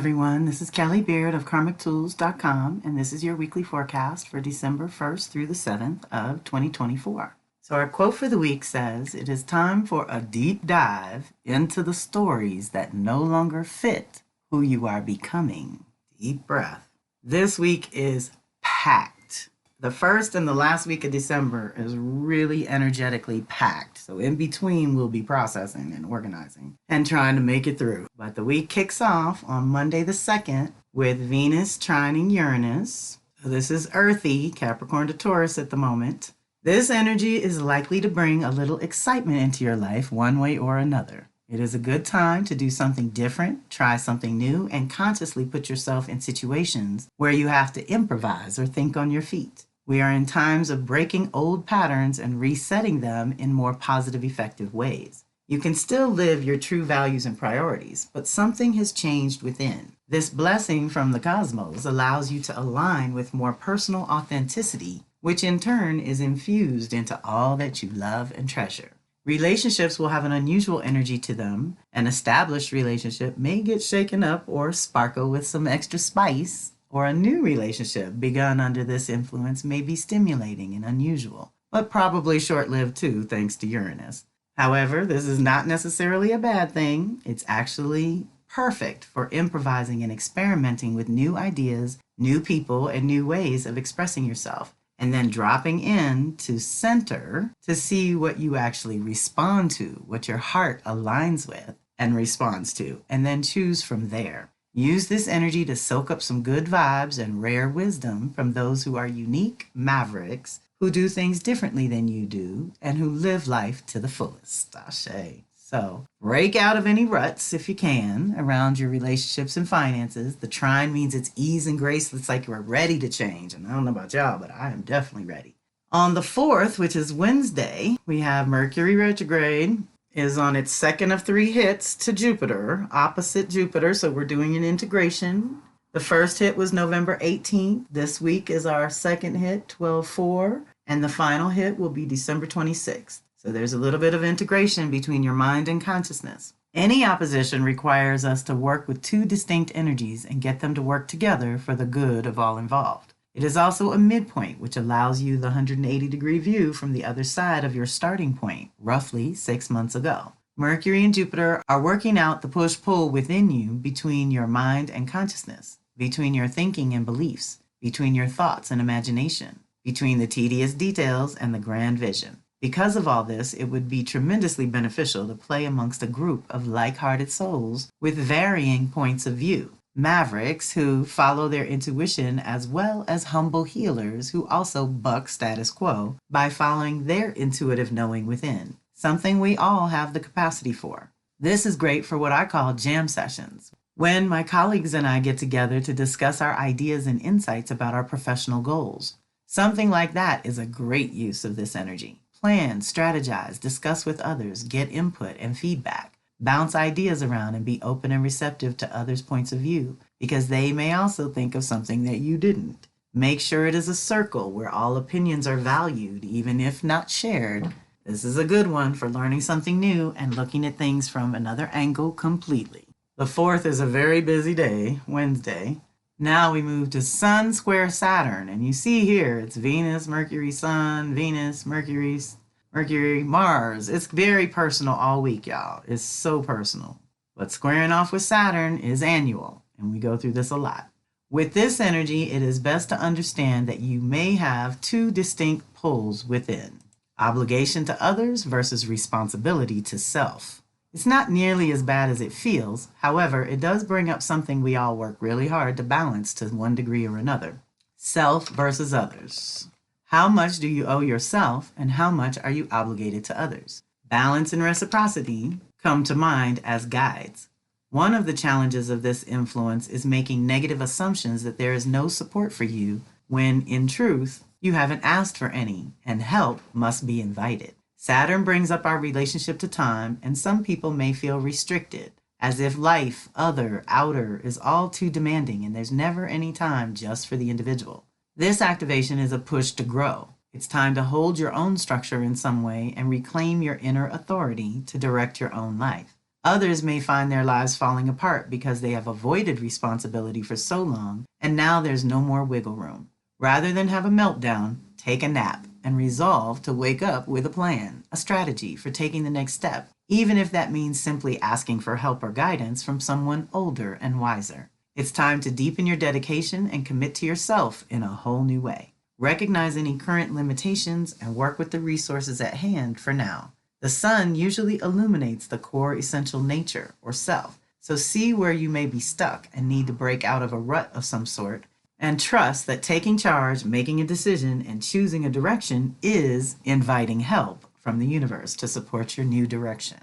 everyone. This is Kelly Beard of KarmicTools.com, and this is your weekly forecast for December 1st through the 7th of 2024. So our quote for the week says, "It is time for a deep dive into the stories that no longer fit who you are becoming." Deep breath. This week is packed. The first and the last week of December is really energetically packed. So in between, we'll be processing and organizing and trying to make it through. But the week kicks off on Monday the 2nd with Venus trining Uranus. So this is earthy, Capricorn to Taurus at the moment. This energy is likely to bring a little excitement into your life one way or another. It is a good time to do something different, try something new, and consciously put yourself in situations where you have to improvise or think on your feet. We are in times of breaking old patterns and resetting them in more positive, effective ways. You can still live your true values and priorities, but something has changed within. This blessing from the cosmos allows you to align with more personal authenticity, which in turn is infused into all that you love and treasure. Relationships will have an unusual energy to them. An established relationship may get shaken up or sparkle with some extra spice, or a new relationship begun under this influence may be stimulating and unusual, but probably short-lived too, thanks to Uranus. However, this is not necessarily a bad thing. It's actually perfect for improvising and experimenting with new ideas, new people, and new ways of expressing yourself, and then dropping in to center to see what you actually respond to, what your heart aligns with and responds to, and then choose from there. Use this energy to soak up some good vibes and rare wisdom from those who are unique mavericks, who do things differently than you do, and who live life to the fullest. Ashe. So break out of any ruts if you can around your relationships and finances. The trine means it's ease and grace. It's like you're ready to change. And I don't know about y'all, but I am definitely ready. On the 4th, which is Wednesday, we have Mercury retrograde is on its second of 3 hits to Jupiter, opposite Jupiter. So we're doing an integration. The first hit was November 18th. This week is our second hit, 12/4. And the final hit will be December 26th. So there's a little bit of integration between your mind and consciousness. Any opposition requires us to work with 2 distinct energies and get them to work together for the good of all involved. It is also a midpoint, which allows you the 180-degree view from the other side of your starting point, roughly 6 months ago. Mercury and Jupiter are working out the push-pull within you between your mind and consciousness, between your thinking and beliefs, between your thoughts and imagination, between the tedious details and the grand vision. Because of all this, it would be tremendously beneficial to play amongst a group of like-hearted souls with varying points of view. Mavericks who follow their intuition, as well as humble healers who also buck status quo by following their intuitive knowing within, something we all have the capacity for. This is great for what I call jam sessions, when my colleagues and I get together to discuss our ideas and insights about our professional goals. Something like that is a great use of this energy. Plan, strategize, discuss with others, get input and feedback. Bounce ideas around and be open and receptive to others' points of view, because they may also think of something that you didn't. Make sure it is a circle where all opinions are valued, even if not shared. This is a good one for learning something new and looking at things from another angle completely. The 4th is a very busy day, Wednesday. Now we move to Sun square Saturn, and you see here it's Venus, Mercury, Sun, Venus, Mercury, Mars. It's very personal all week, y'all. It's so personal. But squaring off with Saturn is annual, and we go through this a lot. With this energy, it is best to understand that you may have 2 distinct pulls within: obligation to others versus responsibility to self. It's not nearly as bad as it feels. However, it does bring up something we all work really hard to balance to one degree or another: self versus others. How much do you owe yourself, and how much are you obligated to others? Balance and reciprocity come to mind as guides. One of the challenges of this influence is making negative assumptions that there is no support for you when, in truth, you haven't asked for any, and help must be invited. Saturn brings up our relationship to time, and some people may feel restricted, as if life, other, outer, is all too demanding and there's never any time just for the individual. This activation is a push to grow. It's time to hold your own structure in some way and reclaim your inner authority to direct your own life. Others may find their lives falling apart because they have avoided responsibility for so long, and now there's no more wiggle room. Rather than have a meltdown, take a nap and resolve to wake up with a plan, a strategy for taking the next step, even if that means simply asking for help or guidance from someone older and wiser. It's time to deepen your dedication and commit to yourself in a whole new way. Recognize any current limitations and work with the resources at hand for now. The sun usually illuminates the core essential nature or self, so see where you may be stuck and need to break out of a rut of some sort, and trust that taking charge, making a decision, and choosing a direction is inviting help from the universe to support your new direction.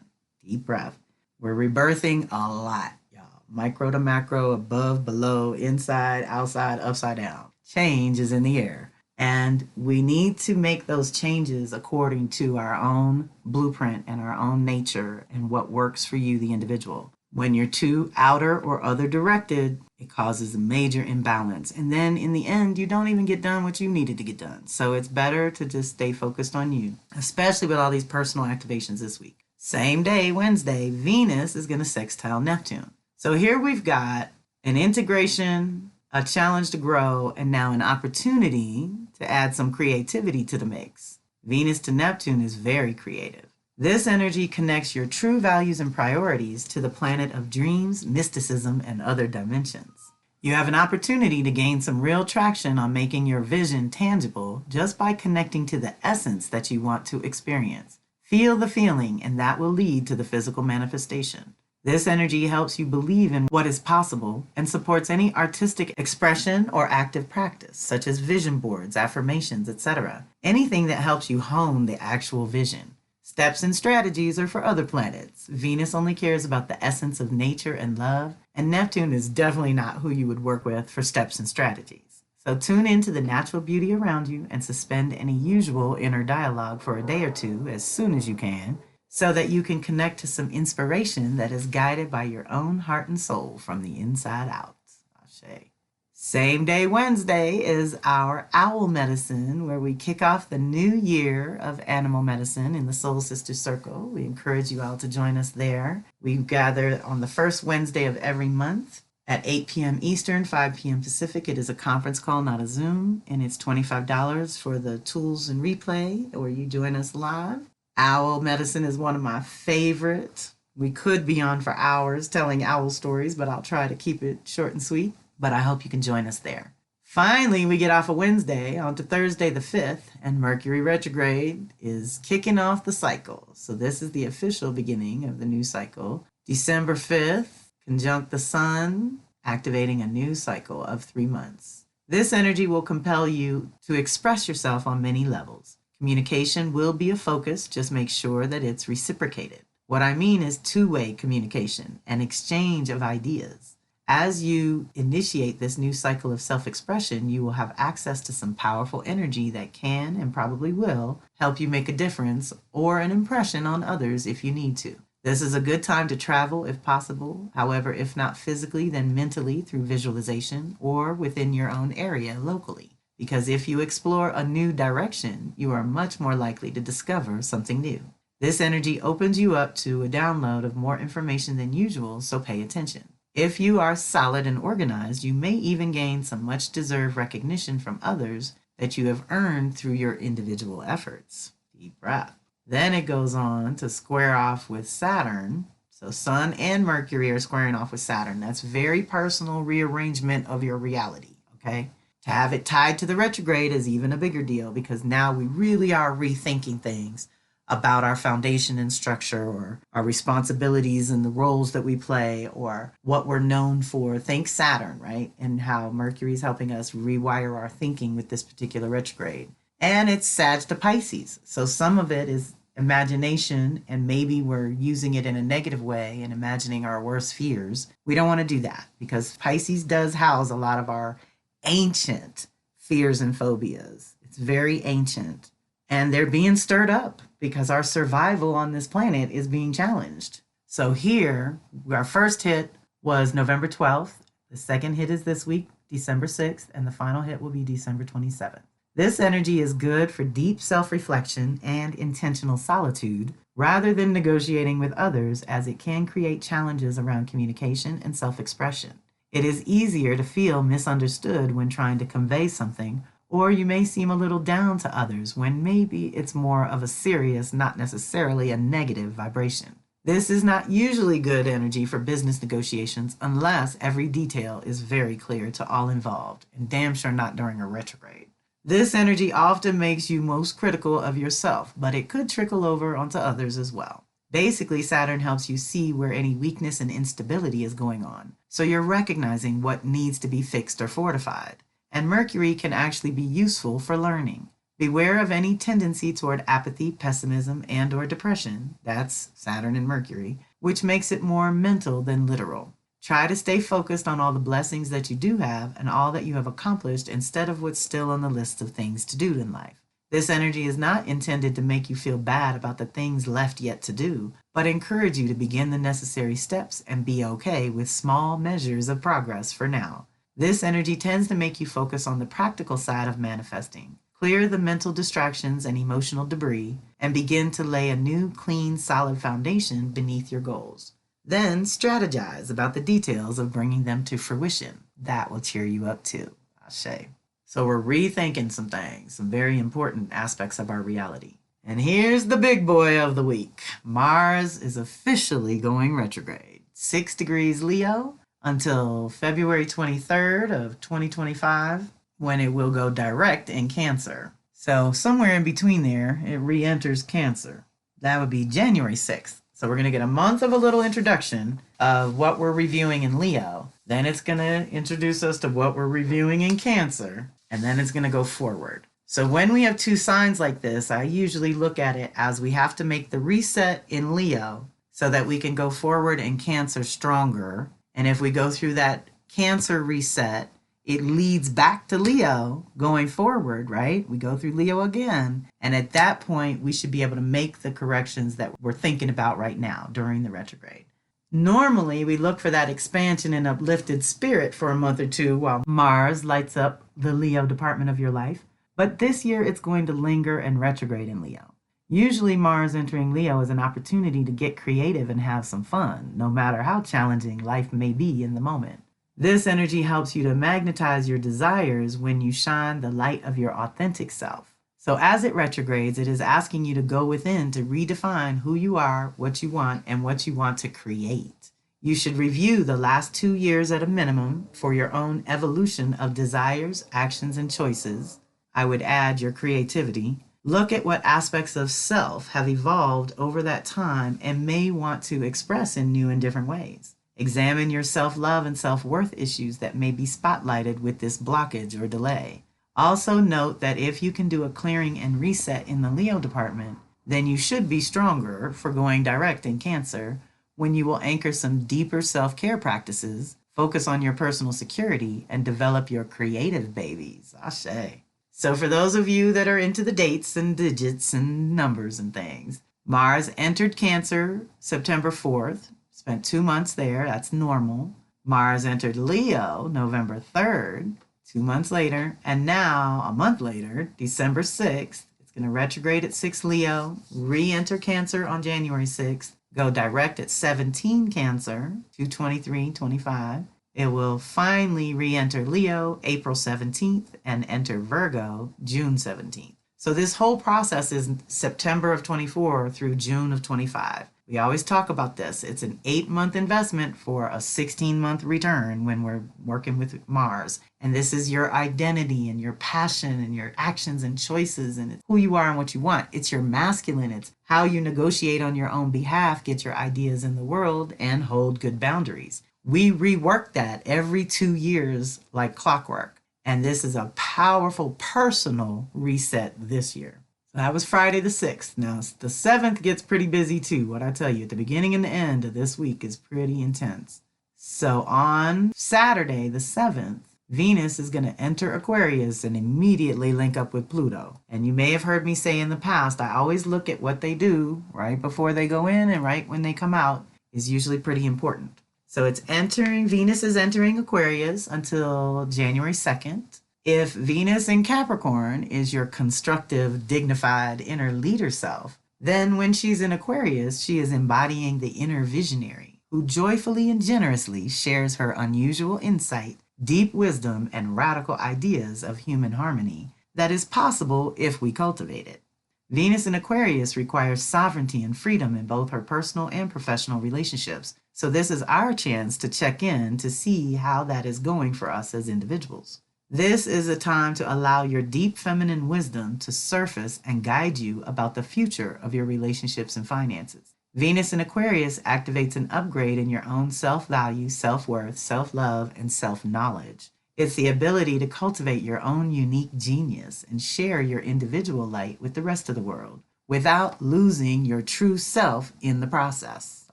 Deep breath. We're rebirthing a lot, y'all. Micro to macro, above, below, inside, outside, upside down. Change is in the air. And we need to make those changes according to our own blueprint and our own nature and what works for you, the individual. When you're too outer or other directed, it causes a major imbalance. And then in the end, you don't even get done what you needed to get done. So it's better to just stay focused on you, especially with all these personal activations this week. Same day, Wednesday, Venus is going to sextile Neptune. So here we've got an integration, a challenge to grow, and now an opportunity to add some creativity to the mix. Venus to Neptune is very creative. This energy connects your true values and priorities to the planet of dreams, mysticism, and other dimensions. You have an opportunity to gain some real traction on making your vision tangible just by connecting to the essence that you want to experience. Feel the feeling, and that will lead to the physical manifestation. This energy helps you believe in what is possible and supports any artistic expression or active practice, such as vision boards, affirmations, etc. Anything that helps you hone the actual vision. Steps and strategies are for other planets. Venus only cares about the essence of nature and love, and Neptune is definitely not who you would work with for steps and strategies. So tune into the natural beauty around you and suspend any usual inner dialogue for a day or two as soon as you can, so that you can connect to some inspiration that is guided by your own heart and soul from the inside out. Ashe. Same day Wednesday is our owl medicine, where we kick off the new year of animal medicine in the Soul Sister Circle. We encourage you all to join us there. We gather on the first Wednesday of every month at 8 p.m. Eastern, 5 p.m. Pacific. It is a conference call, not a Zoom, and it's $25 for the tools and replay, or you join us live. Owl medicine is one of my favorites. We could be on for hours telling owl stories, but I'll try to keep it short and sweet. But I hope you can join us there. Finally, we get off a Wednesday onto Thursday the 5th, and Mercury retrograde is kicking off the cycle. So this is the official beginning of the new cycle. December 5th, conjunct the sun, activating a new cycle of 3 months. This energy will compel you to express yourself on many levels. Communication will be a focus, just make sure that it's reciprocated. What I mean is two-way communication and exchange of ideas. As you initiate this new cycle of self-expression, you will have access to some powerful energy that can and probably will help you make a difference or an impression on others if you need to. This is a good time to travel if possible. However, if not physically, then mentally through visualization or within your own area locally. Because if you explore a new direction, you are much more likely to discover something new. This energy opens you up to a download of more information than usual, so pay attention. If you are solid and organized, you may even gain some much-deserved recognition from others that you have earned through your individual efforts. Deep breath. Then it goes on to square off with Saturn. So Sun and Mercury are squaring off with Saturn. That's very personal rearrangement of your reality, okay? To have it tied to the retrograde is even a bigger deal, because now we really are rethinking things about our foundation and structure, or our responsibilities and the roles that we play, or what we're known for. Think Saturn, right? And how Mercury is helping us rewire our thinking with this particular retrograde. And it's Sag to Pisces. So some of it is imagination, and maybe we're using it in a negative way and imagining our worst fears. We don't want to do that, because Pisces does house a lot of our ancient fears and phobias. It's very ancient, and they're being stirred up because our survival on this planet is being challenged. So here, our first hit was November 12th. The second hit is this week, December 6th, and the final hit will be December 27th. This energy is good for deep self-reflection and intentional solitude, rather than negotiating with others, as it can create challenges around communication and self-expression. It is easier to feel misunderstood when trying to convey something, or you may seem a little down to others when maybe it's more of a serious, not necessarily a negative vibration. This is not usually good energy for business negotiations unless every detail is very clear to all involved, and damn sure not during a retrograde. This energy often makes you most critical of yourself, but it could trickle over onto others as well. Basically, Saturn helps you see where any weakness and instability is going on, so you're recognizing what needs to be fixed or fortified. And Mercury can actually be useful for learning. Beware of any tendency toward apathy, pessimism, and/or depression, that's Saturn and Mercury, which makes it more mental than literal. Try to stay focused on all the blessings that you do have and all that you have accomplished instead of what's still on the list of things to do in life. This energy is not intended to make you feel bad about the things left yet to do, but encourage you to begin the necessary steps and be okay with small measures of progress for now. This energy tends to make you focus on the practical side of manifesting. Clear the mental distractions and emotional debris, and begin to lay a new, clean, solid foundation beneath your goals. Then strategize about the details of bringing them to fruition. That will cheer you up too, Ashe. So we're rethinking some things, some very important aspects of our reality. And here's the big boy of the week. Mars is officially going retrograde. 6 degrees Leo until February 23rd of 2025, when it will go direct in Cancer. So somewhere in between there, it re-enters Cancer. That would be January 6th. So we're going to get a month of a little introduction of what we're reviewing in Leo. Then it's going to introduce us to what we're reviewing in Cancer. And then it's going to go forward. So when we have two signs like this, I usually look at it as we have to make the reset in Leo so that we can go forward in Cancer stronger. And if we go through that Cancer reset, it leads back to Leo going forward, right? We go through Leo again. And at that point, we should be able to make the corrections that we're thinking about right now during the retrograde. Normally, we look for that expansion and uplifted spirit for a month or two while Mars lights up the Leo department of your life. But this year, it's going to linger and retrograde in Leo. Usually, Mars entering Leo is an opportunity to get creative and have some fun, no matter how challenging life may be in the moment. This energy helps you to magnetize your desires when you shine the light of your authentic self. So as it retrogrades, it is asking you to go within to redefine who you are, what you want, and what you want to create. You should review the last 2 years at a minimum for your own evolution of desires, actions, and choices. I would add your creativity. Look at what aspects of self have evolved over that time and may want to express in new and different ways. Examine your self-love and self-worth issues that may be spotlighted with this blockage or delay. Also note that if you can do a clearing and reset in the Leo department, then you should be stronger for going direct in Cancer when you will anchor some deeper self-care practices, focus on your personal security, and develop your creative babies. Ashe. So for those of you that are into the dates and digits and numbers and things, Mars entered Cancer September 4th. Spent 2 months there, that's normal. Mars entered Leo November 3rd, 2 months later, and now a month later, December 6th, it's going to retrograde at 6 Leo, re-enter Cancer on January 6th, go direct at 17 Cancer, 2/23/25. It will finally re-enter Leo April 17th and enter Virgo June 17th. So this whole process is September of 24 through June of 25. We always talk about this. It's an 8-month investment for a 16-month return when we're working with Mars. And this is your identity and your passion and your actions and choices and it's who you are and what you want. It's your masculine. It's how you negotiate on your own behalf, get your ideas in the world, and hold good boundaries. We rework that every 2 years like clockwork. And this is a powerful personal reset this year. So that was Friday the 6th. Now, the 7th gets pretty busy too. What I tell you, at the beginning and the end of this week is pretty intense. So on Saturday the 7th, Venus is going to enter Aquarius and immediately link up with Pluto. And you may have heard me say in the past, I always look at what they do right before they go in and right when they come out is usually pretty important. So Venus is entering Aquarius until January 2nd. If Venus in Capricorn is your constructive, dignified inner leader self, Then when she's in Aquarius, she is embodying the inner visionary who joyfully and generously shares her unusual insight, deep wisdom, and radical ideas of human harmony that is possible if we cultivate it. Venus in Aquarius requires sovereignty and freedom in both her personal and professional relationships. So this is our chance to check in to see how that is going for us as individuals. This is a time to allow your deep feminine wisdom to surface and guide you about the future of your relationships and finances. Venus in Aquarius activates an upgrade in your own self-value, self-worth, self-love, and self-knowledge. It's the ability to cultivate your own unique genius and share your individual light with the rest of the world without losing your true self in the process.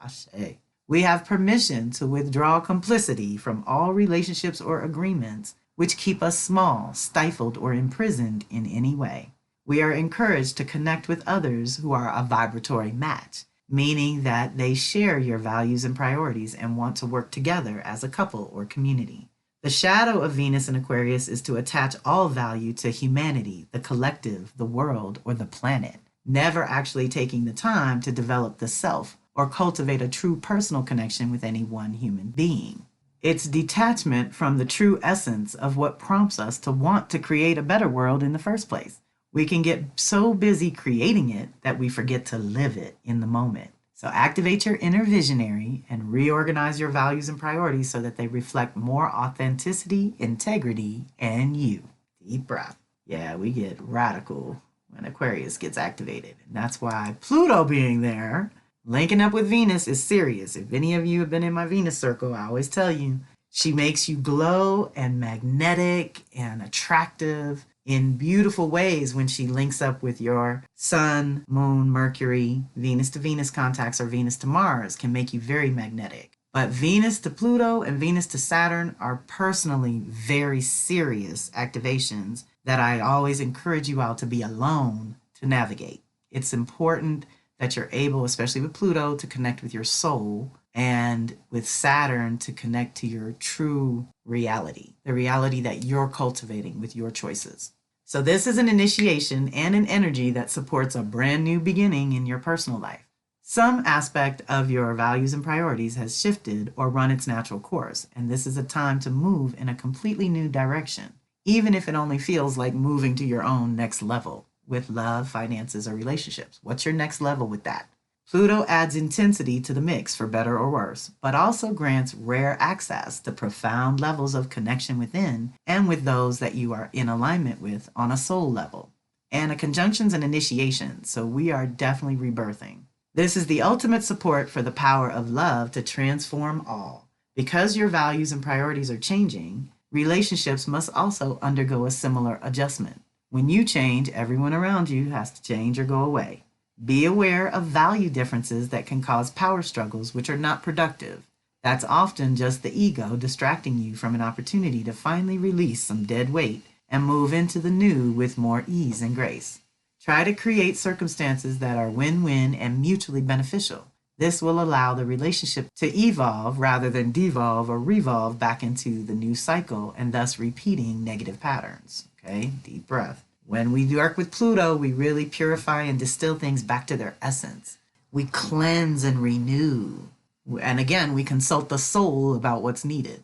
Ashe. We have permission to withdraw complicity from all relationships or agreements which keep us small, stifled, or imprisoned in any way. We are encouraged to connect with others who are a vibratory match, meaning that they share your values and priorities and want to work together as a couple or community. The shadow of Venus in Aquarius is to attach all value to humanity, the collective, the world, or the planet, never actually taking the time to develop the self or cultivate a true personal connection with any one human being. It's detachment from the true essence of what prompts us to want to create a better world in the first place. We can get so busy creating it that we forget to live it in the moment. So activate your inner visionary and reorganize your values and priorities so that they reflect more authenticity, integrity, and you. Deep breath. Yeah, we get radical when Aquarius gets activated. And that's why Pluto being there, linking up with Venus, is serious. If any of you have been in my Venus circle, I always tell you, she makes you glow and magnetic and attractive in beautiful ways when she links up with your Sun, Moon, Mercury. Venus to Venus contacts or Venus to Mars can make you very magnetic. But Venus to Pluto and Venus to Saturn are personally very serious activations that I always encourage you all to be alone to navigate. It's important that you're able, especially with Pluto, to connect with your soul, and with Saturn to connect to your true reality, the reality that you're cultivating with your choices. So this is an initiation and an energy that supports a brand new beginning in your personal life. Some aspect of your values and priorities has shifted or run its natural course, and this is a time to move in a completely new direction, even if it only feels like moving to your own next level with love, finances, or relationships. What's your next level with that? Pluto adds intensity to the mix for better or worse, but also grants rare access to profound levels of connection within and with those that you are in alignment with on a soul level. And a conjunction's an initiation, so we are definitely rebirthing. This is the ultimate support for the power of love to transform all. Because your values and priorities are changing, relationships must also undergo a similar adjustment. When you change, everyone around you has to change or go away. Be aware of value differences that can cause power struggles which are not productive. That's often just the ego distracting you from an opportunity to finally release some dead weight and move into the new with more ease and grace. Try to create circumstances that are win-win and mutually beneficial. This will allow the relationship to evolve rather than devolve or revolve back into the new cycle and thus repeating negative patterns. Okay, deep breath. When we work with Pluto, we really purify and distill things back to their essence. We cleanse and renew. And again, we consult the soul about what's needed.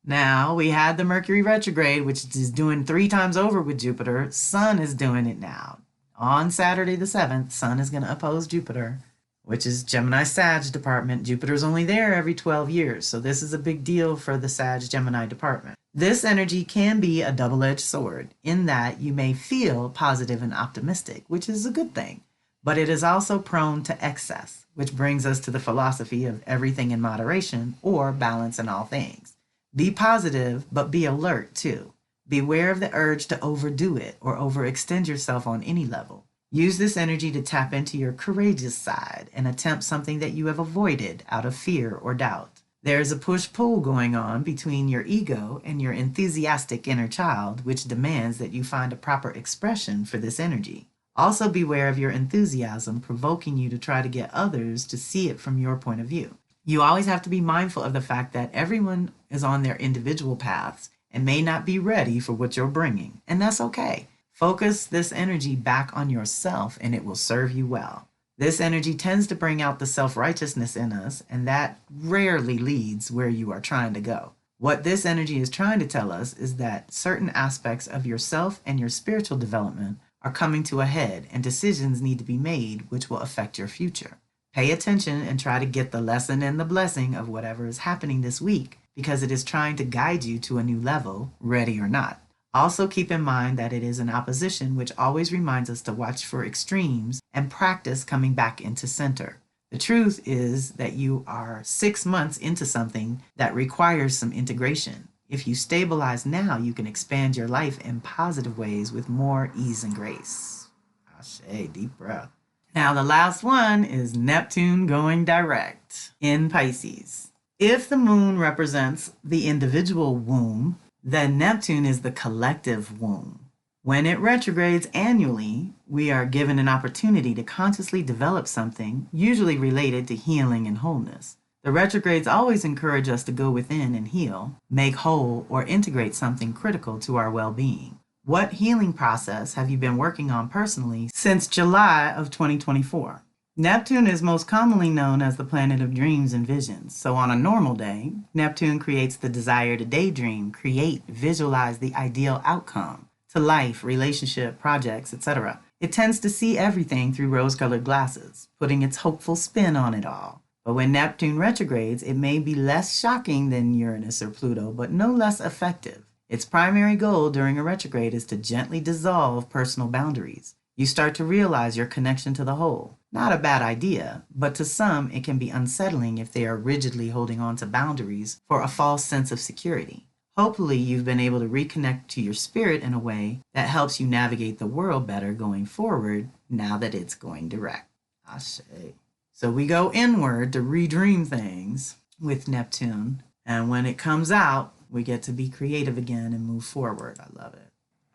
Now, we had the Mercury retrograde, which is doing 3 times over with Jupiter. Sun is doing it now. On Saturday the 7th, Sun is going to oppose Jupiter, which is Gemini Sag department. Jupiter's only there every 12 years, so this is a big deal for the Sag Gemini department. This energy can be a double-edged sword in that you may feel positive and optimistic, which is a good thing, but it is also prone to excess, which brings us to the philosophy of everything in moderation or balance in all things. Be positive, but be alert too. Beware of the urge to overdo it or overextend yourself on any level. Use this energy to tap into your courageous side and attempt something that you have avoided out of fear or doubt. There's a push-pull going on between your ego and your enthusiastic inner child, which demands that you find a proper expression for this energy. Also beware of your enthusiasm provoking you to try to get others to see it from your point of view. You always have to be mindful of the fact that everyone is on their individual paths and may not be ready for what you're bringing, and that's okay. Focus this energy back on yourself and it will serve you well. This energy tends to bring out the self-righteousness in us, and that rarely leads where you are trying to go. What this energy is trying to tell us is that certain aspects of yourself and your spiritual development are coming to a head, and decisions need to be made which will affect your future. Pay attention and try to get the lesson and the blessing of whatever is happening this week, because it is trying to guide you to a new level, ready or not. Also keep in mind that it is an opposition, which always reminds us to watch for extremes and practice coming back into center. The truth is that you are 6 months into something that requires some integration. If you stabilize now, you can expand your life in positive ways with more ease and grace. Ashe, deep breath. Now the last one is Neptune going direct in Pisces. If the moon represents the individual womb, then Neptune is the collective womb. When it retrogrades annually, we are given an opportunity to consciously develop something, usually related to healing and wholeness. The retrogrades always encourage us to go within and heal, make whole, or integrate something critical to our well-being. What healing process have you been working on personally since July of 2024? Neptune is most commonly known as the planet of dreams and visions. So on a normal day, Neptune creates the desire to daydream, create, visualize the ideal outcome to life, relationship, projects, etc. It tends to see everything through rose-colored glasses, putting its hopeful spin on it all. But when Neptune retrogrades, it may be less shocking than Uranus or Pluto, but no less effective. Its primary goal during a retrograde is to gently dissolve personal boundaries. You start to realize your connection to the whole. Not a bad idea, but to some it can be unsettling if they are rigidly holding on to boundaries for a false sense of security. Hopefully you've been able to reconnect to your spirit in a way that helps you navigate the world better going forward now that it's going direct. Ashe. So we go inward to redream things with Neptune, and when it comes out, we get to be creative again and move forward. I love it.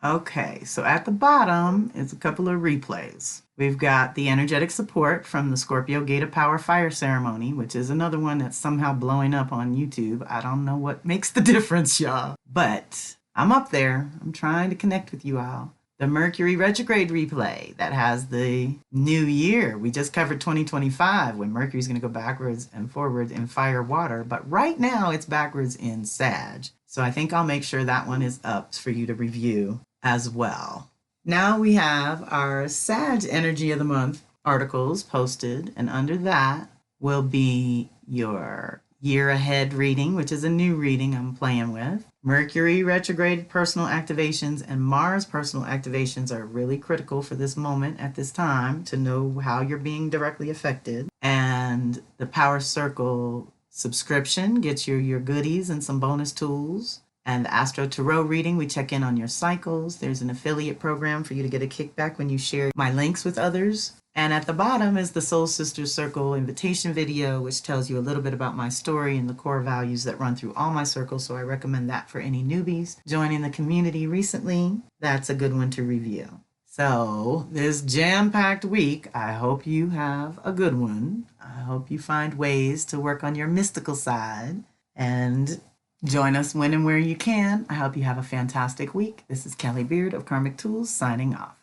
Okay, so at the bottom is a couple of replays. We've got the energetic support from the Scorpio Gate of Power Fire Ceremony, which is another one that's somehow blowing up on YouTube. I don't know what makes the difference, y'all. But I'm up there. I'm trying to connect with you all. The Mercury retrograde replay that has the new year. We just covered 2025 when Mercury's going to go backwards and forwards in fire water. But right now it's backwards in Sag. So I think I'll make sure that one is up for you to review as well. Now we have our Sag Energy of the Month articles posted, and under that will be your year ahead reading, which is a new reading I'm playing with. Mercury retrograde personal activations and Mars personal activations are really critical for this moment at this time to know how you're being directly affected. And the Power Circle subscription gets you your goodies and some bonus tools. And the Astro Tarot reading, we check in on your cycles. There's an affiliate program for you to get a kickback when you share my links with others. And at the bottom is the Soul Sisters Circle invitation video, which tells you a little bit about my story and the core values that run through all my circles. So I recommend that for any newbies joining the community recently. That's a good one to review. So this jam-packed week, I hope you have a good one. I hope you find ways to work on your mystical side and join us when and where you can. I hope you have a fantastic week. This is Kelly Beard of Karmic Tools signing off.